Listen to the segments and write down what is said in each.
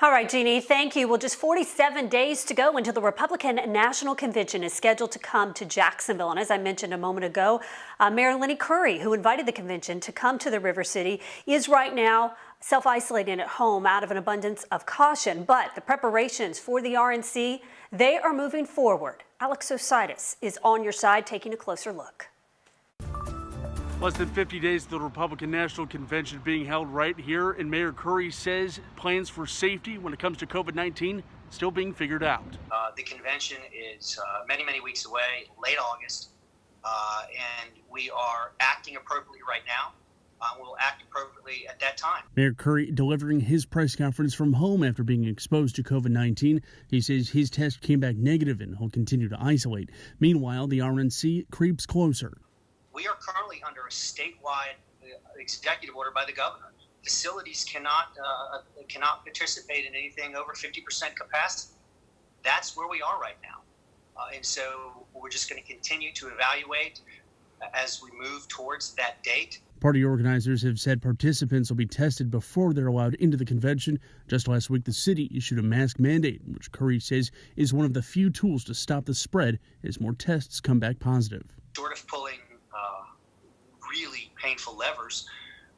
All right, Jeannie, thank you. Well, just 47 days to go until the Republican National Convention is scheduled to come to Jacksonville. And as I mentioned a moment ago, Mayor Lenny Curry, who invited the convention to come to the River City, is right now self-isolating at home out of an abundance of caution. But the preparations for the RNC, they are moving forward. Alex Ositis is on your side taking a closer look. Less than 50 days to the Republican National Convention being held right here, and Mayor Curry says plans for safety when it comes to COVID-19 still being figured out. The convention is many weeks away, late August, and we are acting appropriately right now. We'll act appropriately at that time. Mayor Curry delivering his press conference from home after being exposed to COVID-19. He says his test came back negative and he'll continue to isolate. Meanwhile, the RNC creeps closer. We are currently under a statewide executive order by the governor. Facilities cannot participate in anything over 50% capacity. That's where we are right now. And so we're just going to continue to evaluate as we move towards that date. Party organizers have said participants will be tested before they're allowed into the convention. Just last week, the city issued a mask mandate, which Curry says is one of the few tools to stop the spread as more tests come back positive. Short of pulling really painful levers,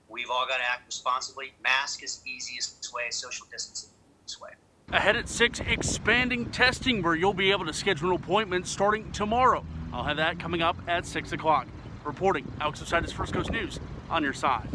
we've all got to act responsibly. Mask is the easiest way, social distancing is the easiest way. Ahead at 6, expanding testing where you'll be able to schedule an appointment starting tomorrow. I'll have that coming up at 6 o'clock. Reporting, Alex Ositis, First Coast News, on your side.